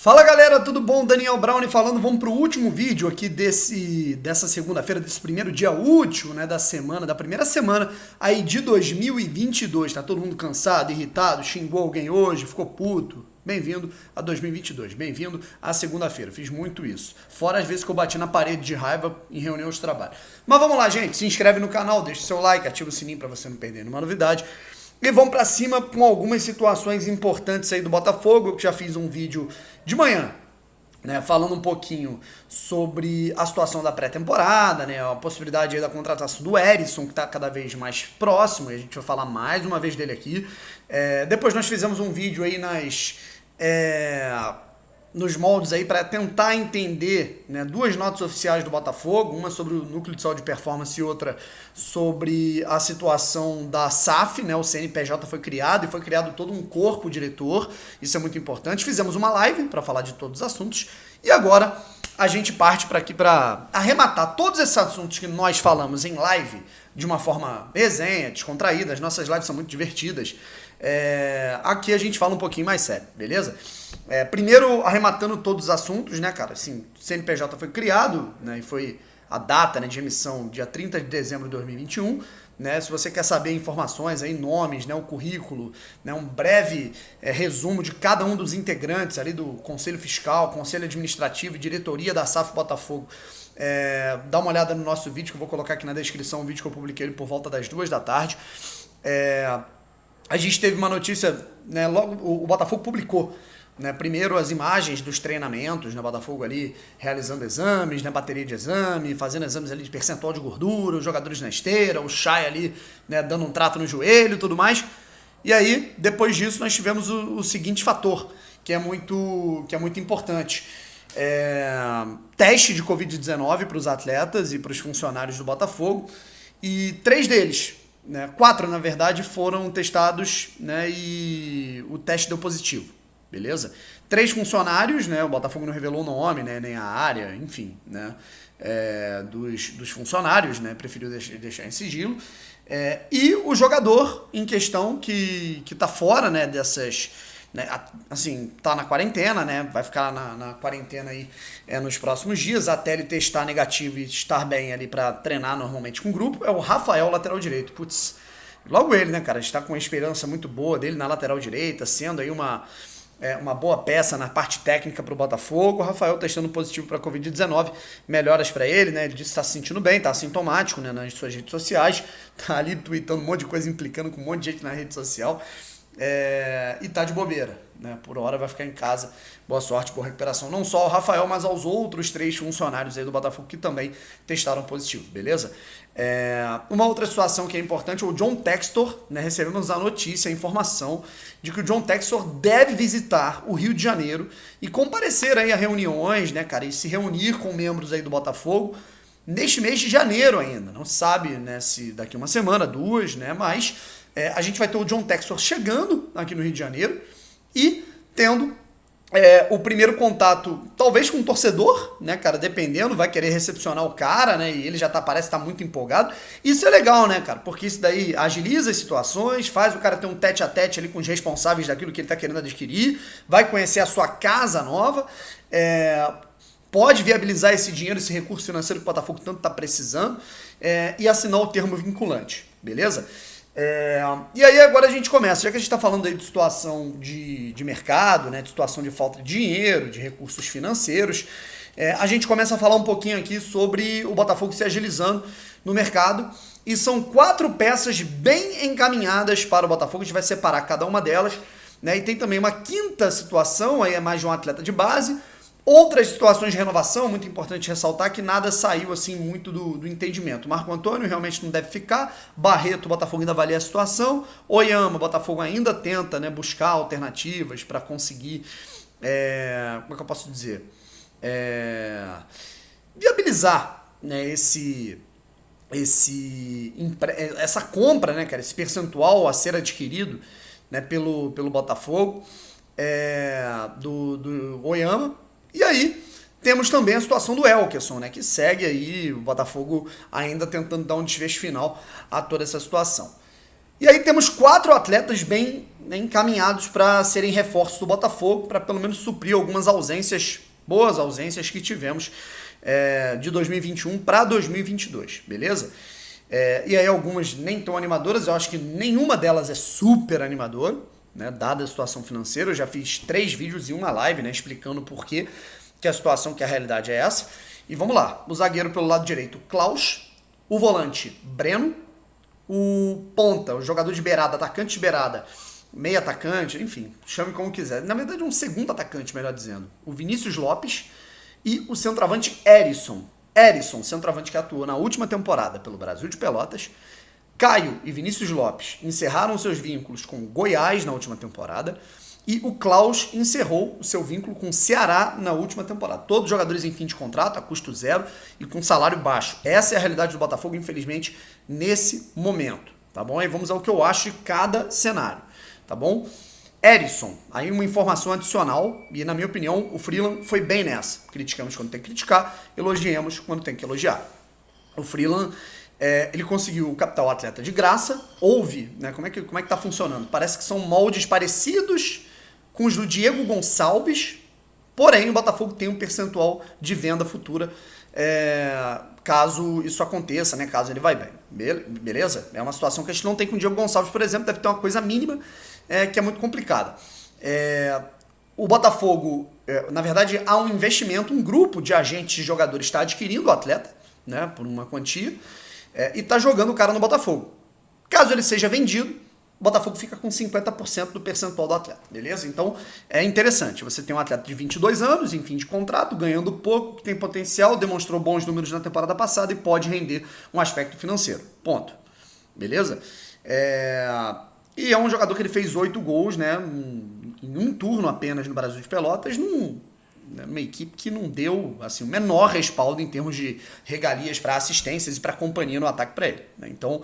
Fala galera, tudo bom? Daniel Brown falando. Vamos para o último vídeo aqui dessa segunda-feira, desse primeiro dia útil, né, da primeira semana aí de 2022. Tá todo mundo cansado, irritado, xingou alguém hoje, ficou puto? Bem-vindo a 2022, bem-vindo à segunda-feira. Fiz muito isso, fora as vezes que eu bati na parede de raiva em reunião de trabalho. Mas vamos lá, gente, se inscreve no canal, deixa o seu like, ativa o sininho para você não perder nenhuma novidade. E vamos para cima com algumas situações importantes aí do Botafogo. Eu já fiz um vídeo de manhã, né, falando um pouquinho sobre a situação da pré-temporada, né, a possibilidade aí da contratação do Erisson, que está cada vez mais próximo, e a gente vai falar mais uma vez dele aqui. Depois nós fizemos um vídeo aí nos moldes aí para tentar entender, né, duas notas oficiais do Botafogo, uma sobre o núcleo de saúde e performance e outra sobre a situação da SAF, né, o CNPJ foi criado e foi criado todo um corpo diretor, isso é muito importante. Fizemos uma live para falar de todos os assuntos e agora a gente parte para aqui para arrematar todos esses assuntos que nós falamos em live de uma forma resenha, descontraída. As nossas lives são muito divertidas. Aqui a gente fala um pouquinho mais sério, beleza? Primeiro, arrematando todos os assuntos, né, cara? Assim, o CNPJ foi criado, né, e foi a data, né, de emissão dia 30 de dezembro de 2021. Né, se você quer saber informações, aí, nomes, né, o currículo, né, um breve resumo de cada um dos integrantes ali do Conselho Fiscal, Conselho Administrativo e Diretoria da SAF Botafogo, dá uma olhada no nosso vídeo, que eu vou colocar aqui na descrição, um vídeo que eu publiquei por volta das 2 da tarde. A gente teve uma notícia, né, logo o Botafogo publicou, né, primeiro as imagens dos treinamentos, né, Botafogo ali realizando exames, né, bateria de exame, fazendo exames ali de percentual de gordura, os jogadores na esteira, o Chay ali, né, dando um trato no joelho e tudo mais. E aí, depois disso, nós tivemos o seguinte fator, que é muito importante. Teste de Covid-19 para os atletas e para os funcionários do Botafogo, e 3 deles, né, 4 na verdade, foram testados, né, e o teste deu positivo. Beleza? 3 funcionários, né? O Botafogo não revelou o nome, né? Nem a área, enfim, né? Dos funcionários, né? Preferiu deixar em sigilo. E o jogador em questão que tá fora, né? Dessas, né? Assim, tá na quarentena, né? Vai ficar na quarentena aí nos próximos dias até ele testar negativo e estar bem ali para treinar normalmente com o grupo. É o Rafael, lateral direito. Putz, logo ele, né, cara? A gente tá com uma esperança muito boa dele na lateral direita, sendo aí uma boa peça na parte técnica para o Botafogo. O Rafael testando positivo para a Covid-19, melhoras para ele, né? Ele disse que está se sentindo bem, está assintomático, né, nas suas redes sociais, tá ali tweetando um monte de coisa, implicando com um monte de gente na rede social, e tá de bobeira, né? Por hora vai ficar em casa. Boa sorte, boa recuperação, não só ao Rafael, mas aos outros 3 funcionários aí do Botafogo que também testaram positivo, beleza? Uma outra situação que é importante, o John Textor, né, recebemos a notícia, a informação de que o John Textor deve visitar o Rio de Janeiro e comparecer aí a reuniões, né, cara, e se reunir com membros aí do Botafogo neste mês de janeiro ainda. Não se sabe, né, se daqui uma semana, 2, né, mas a gente vai ter o John Textor chegando aqui no Rio de Janeiro e tendo o primeiro contato, talvez com um torcedor, né, cara, dependendo, vai querer recepcionar o cara, né, e ele já parece estar muito empolgado. Isso é legal, né, cara, porque isso daí agiliza as situações, faz o cara ter um tete-a-tete ali com os responsáveis daquilo que ele está querendo adquirir, vai conhecer a sua casa nova, pode viabilizar esse dinheiro, esse recurso financeiro que o Botafogo tanto está precisando, e assinar o termo vinculante, beleza? E aí agora a gente começa, já que a gente está falando aí de situação de mercado, né, de situação de falta de dinheiro, de recursos financeiros, a gente começa a falar um pouquinho aqui sobre o Botafogo se agilizando no mercado, e são 4 peças bem encaminhadas para o Botafogo. A gente vai separar cada uma delas, né, e tem também uma 5ª situação, aí é mais de um atleta de base. Outras situações de renovação, muito importante ressaltar que nada saiu assim muito do entendimento. Marco Antônio realmente não deve ficar, Barreto, o Botafogo ainda avalia a situação, Oyama, o Botafogo ainda tenta, né, buscar alternativas para conseguir, como é que eu posso dizer, viabilizar, né, essa compra, né, cara, esse percentual a ser adquirido, né, pelo Botafogo, do Oyama. E aí, temos também a situação do Elkerson, né, que segue aí o Botafogo ainda tentando dar um desfecho final a toda essa situação. E aí temos 4 atletas bem encaminhados para serem reforços do Botafogo, para pelo menos suprir algumas ausências, boas ausências que tivemos de 2021 para 2022, beleza? E aí algumas nem tão animadoras, eu acho que nenhuma delas é super animadora, né, dada a situação financeira. Eu já fiz 3 vídeos e uma live, né, explicando por que a situação, que a realidade é essa. E vamos lá, o zagueiro pelo lado direito, Klaus, o volante, Breno, o ponta, o jogador de beirada, atacante de beirada, meio atacante, enfim, chame como quiser. Na verdade, um segundo atacante, melhor dizendo, o Vinícius Lopes e o centroavante Erisson. Erisson, centroavante que atuou na última temporada pelo Brasil de Pelotas. Caio e Vinícius Lopes encerraram seus vínculos com Goiás na última temporada. E o Klaus encerrou o seu vínculo com o Ceará na última temporada. Todos jogadores em fim de contrato, a custo zero e com salário baixo. Essa é a realidade do Botafogo, infelizmente, nesse momento. Tá bom? Aí vamos ao que eu acho de cada cenário. Tá bom? Erisson, aí uma informação adicional, e na minha opinião o Freeland foi bem nessa. Criticamos quando tem que criticar, elogiemos quando tem que elogiar. O Freeland, ele conseguiu captar o atleta de graça. Houve, né, como é que tá funcionando? Parece que são moldes parecidos com os do Diego Gonçalves, porém o Botafogo tem um percentual de venda futura, caso isso aconteça, né, caso ele vai bem. Beleza? É uma situação que a gente não tem com o Diego Gonçalves, por exemplo, deve ter uma coisa mínima, que é muito complicada. O Botafogo, na verdade, há um investimento, um grupo de agentes de jogadores está adquirindo o atleta, né, por uma quantia, e está jogando o cara no Botafogo. Caso ele seja vendido, o Botafogo fica com 50% do percentual do atleta, beleza? Então, é interessante. Você tem um atleta de 22 anos, em fim de contrato, ganhando pouco, que tem potencial, demonstrou bons números na temporada passada e pode render um aspecto financeiro. Ponto. Beleza? E é um jogador que ele fez 8 gols, né, em um turno apenas no Brasil de Pelotas, numa equipe que não deu assim, o menor respaldo em termos de regalias para assistências e para companhia no ataque para ele, né? Então,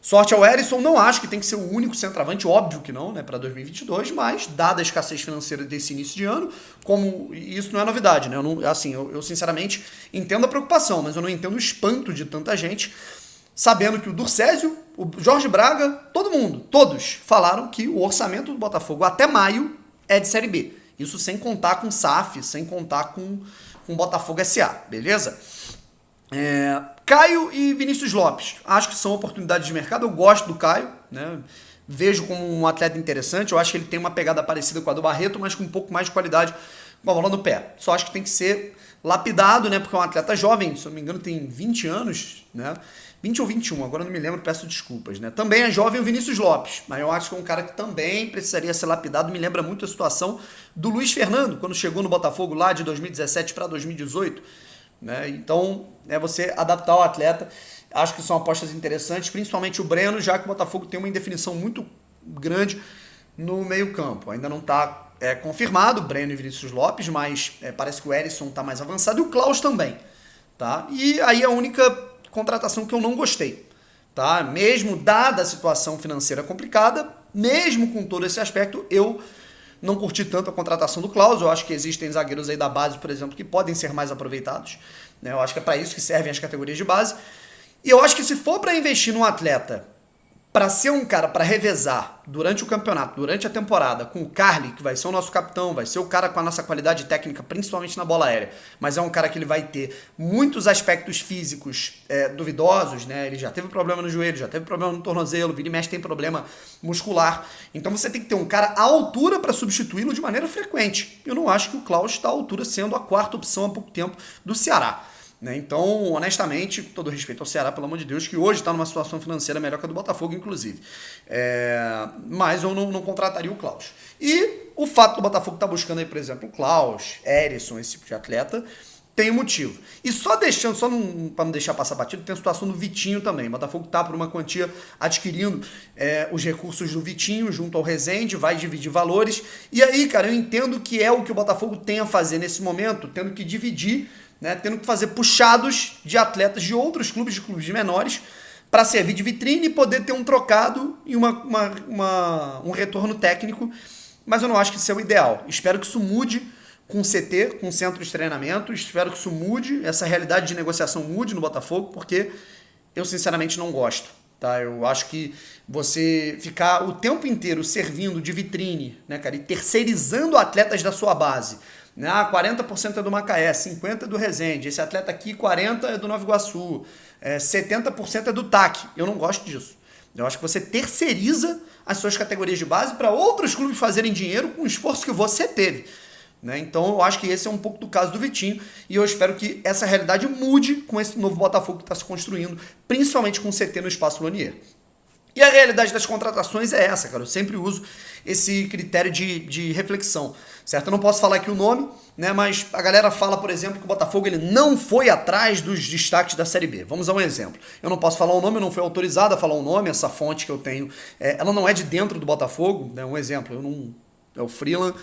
sorte ao Erisson. Não acho que tem que ser o único centroavante, óbvio que não, né, para 2022, mas dada a escassez financeira desse início de ano, como isso não é novidade, né? Eu sinceramente entendo a preocupação, mas eu não entendo o espanto de tanta gente, sabendo que o Durcésio, o Jorge Braga, todos falaram que o orçamento do Botafogo até maio é de Série B. Isso sem contar com SAF, sem contar com Botafogo SA, beleza? Caio e Vinícius Lopes, acho que são oportunidades de mercado. Eu gosto do Caio, né? Vejo como um atleta interessante. Eu acho que ele tem uma pegada parecida com a do Barreto, mas com um pouco mais de qualidade com a bola no pé. Só acho que tem que ser lapidado, né? Porque é um atleta jovem, se eu não me engano tem 20 anos, né? 20 ou 21, agora não me lembro, peço desculpas, né? Também é jovem o Vinícius Lopes, mas eu acho que é um cara que também precisaria ser lapidado. Me lembra muito a situação do Luiz Fernando, quando chegou no Botafogo lá de 2017 para 2018, né? Então, é você adaptar o atleta. Acho que são apostas interessantes, principalmente o Breno, já que o Botafogo tem uma indefinição muito grande no meio-campo. Ainda não está confirmado Breno e Vinícius Lopes, mas parece que o Erisson está mais avançado e o Klaus também, tá? E aí a única contratação que eu não gostei, tá? Mesmo dada a situação financeira complicada, mesmo com todo esse aspecto, eu não curti tanto a contratação do Klaus. Eu acho que existem zagueiros aí da base, por exemplo, que podem ser mais aproveitados, né? Eu acho que é para isso que servem as categorias de base. E eu acho que se for para investir num atleta para ser um cara para revezar durante o campeonato, durante a temporada, com o Carly, que vai ser o nosso capitão, vai ser o cara com a nossa qualidade técnica, principalmente na bola aérea, mas é um cara que ele vai ter muitos aspectos físicos duvidosos, né? Ele já teve problema no joelho, já teve problema no tornozelo, vira e mexe tem problema muscular. Então você tem que ter um cara à altura para substituí-lo de maneira frequente. Eu não acho que o Klaus está à altura, sendo a 4ª opção há pouco tempo do Ceará, né? Então, honestamente, com todo respeito ao Ceará, pelo amor de Deus, que hoje está numa situação financeira melhor que a do Botafogo, inclusive. Mas eu não contrataria o Klaus. E o fato do Botafogo estar buscando aí, por exemplo, o Klaus, Erisson, esse tipo de atleta, tem um motivo. E só para não deixar passar batido, tem a situação do Vitinho também. O Botafogo está por uma quantia adquirindo os recursos do Vitinho junto ao Rezende, vai dividir valores. E aí, cara, eu entendo que é o que o Botafogo tem a fazer nesse momento, tendo que dividir, né, tendo que fazer puxados de atletas de outros clubes, de clubes menores, para servir de vitrine e poder ter um trocado e um retorno técnico. Mas eu não acho que isso é o ideal. Espero que isso mude com o CT, com o centro de treinamento. Espero que isso mude, essa realidade de negociação mude no Botafogo, porque eu sinceramente não gosto, tá? Eu acho que você ficar o tempo inteiro servindo de vitrine, né, cara, e terceirizando atletas da sua base, né? 40% é do Macaé, 50% é do Resende, esse atleta aqui 40% é do Nova Iguaçu, 70% é do TAC. Eu não gosto disso. Eu acho que você terceiriza as suas categorias de base para outros clubes fazerem dinheiro com o esforço que você teve. Né? Então eu acho que esse é um pouco do caso do Vitinho e eu espero que essa realidade mude com esse novo Botafogo que está se construindo, principalmente com o CT no Espaço Lonier. E a realidade das contratações é essa, cara. Eu sempre uso esse critério de reflexão, certo? Eu não posso falar aqui o nome, né? Mas a galera fala, por exemplo, que o Botafogo ele não foi atrás dos destaques da Série B. Vamos a um exemplo. Eu não posso falar o nome, eu não fui autorizado a falar o nome, essa fonte que eu tenho, ela não é de dentro do Botafogo, né? Um exemplo, eu não... É o Freeland...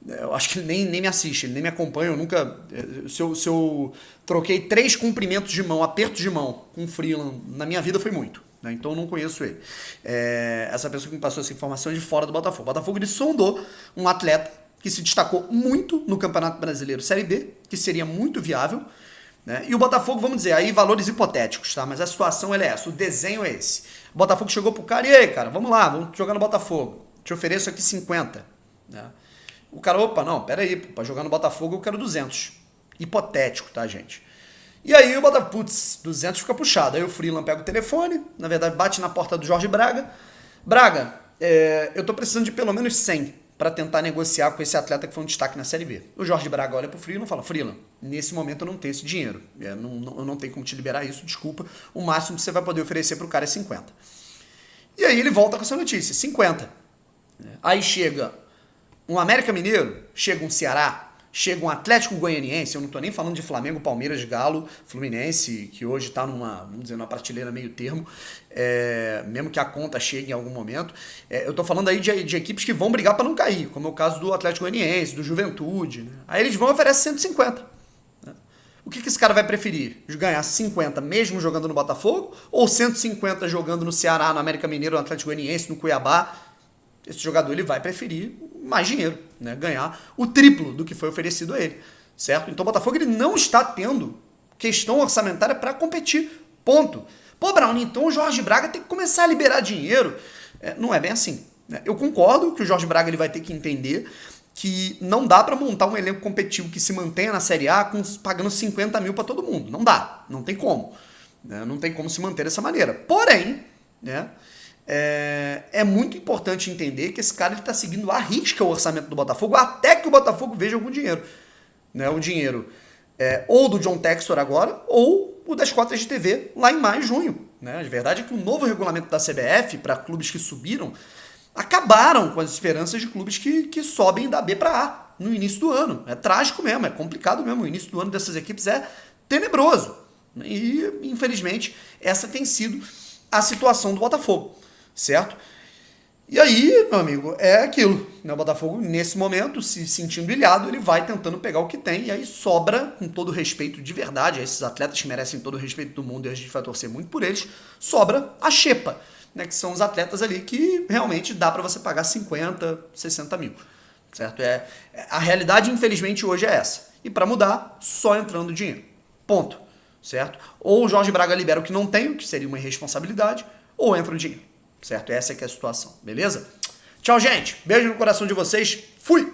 Eu acho que ele nem me assiste, ele nem me acompanha, eu nunca... Se eu troquei 3 cumprimentos de mão, apertos de mão com o Freeland, na minha vida foi muito. Então eu não conheço ele. Essa pessoa que me passou essa informação é de fora do Botafogo. O Botafogo ele sondou um atleta que se destacou muito no Campeonato Brasileiro Série B, que seria muito viável, né? E o Botafogo, vamos dizer, aí valores hipotéticos, tá? Mas a situação ela é essa, o desenho é esse. O Botafogo chegou pro cara, e aí, cara, vamos lá, vamos jogar no Botafogo. Te ofereço aqui 50. Né? O cara, opa, não, peraí, pra jogar no Botafogo eu quero 200. Hipotético, tá, gente? E aí o Botafogo, putz, 200 fica puxado. Aí o Freeland pega o telefone, na verdade bate na porta do Jorge Braga. Braga, eu tô precisando de pelo menos 100 para tentar negociar com esse atleta que foi um destaque na Série B. O Jorge Braga olha pro Freeland e fala, Freeland, nesse momento eu não tenho esse dinheiro. Eu não tenho como te liberar isso, desculpa. O máximo que você vai poder oferecer pro cara é 50. E aí ele volta com essa notícia, 50. Aí chega um América Mineiro, chega um Ceará, chega um Atlético Goianiense, eu não tô nem falando de Flamengo, Palmeiras, Galo, Fluminense, que hoje tá vamos dizer, numa prateleira meio termo, mesmo que a conta chegue em algum momento. Eu tô falando aí de equipes que vão brigar para não cair, como é o caso do Atlético Goianiense, do Juventude. Né? Aí eles vão oferecer 150. Né? O que esse cara vai preferir? Ganhar 50 mesmo jogando no Botafogo? Ou 150 jogando no Ceará, no América Mineiro, no Atlético Goianiense, no Cuiabá? Esse jogador ele vai preferir mais dinheiro, né? Ganhar o triplo do que foi oferecido a ele, certo? Então o Botafogo ele não está tendo questão orçamentária para competir, ponto. Pô, Brown, então o Jorge Braga tem que começar a liberar dinheiro. Não é bem assim. Né? Eu concordo que o Jorge Braga ele vai ter que entender que não dá para montar um elenco competitivo que se mantenha na Série A pagando 50 mil para todo mundo. Não dá, não tem como. Né? Não tem como se manter dessa maneira. Porém, né? É muito importante entender que esse cara está seguindo à risca o orçamento do Botafogo até que o Botafogo veja algum dinheiro. Né? O dinheiro ou do John Textor agora ou o das cotas de TV lá em maio e junho. Né? A verdade é que o novo regulamento da CBF para clubes que subiram acabaram com as esperanças de clubes que sobem da B para A no início do ano. É trágico mesmo, é complicado mesmo. O início do ano dessas equipes é tenebroso. E, infelizmente, essa tem sido a situação do Botafogo. Certo? E aí, meu amigo, é aquilo. Né? O Botafogo, nesse momento, se sentindo ilhado, ele vai tentando pegar o que tem e aí sobra, com todo respeito de verdade, a esses atletas que merecem todo o respeito do mundo e a gente vai torcer muito por eles, sobra a xepa, né? Que são os atletas ali que realmente dá para você pagar 50, 60 mil. Certo? A realidade, infelizmente, hoje é essa. E para mudar, só entrando dinheiro. Ponto. Certo? Ou o Jorge Braga libera o que não tem, o que seria uma irresponsabilidade, ou entra o dinheiro. Certo? Essa é que é a situação, beleza? Tchau, gente. Beijo no coração de vocês. Fui!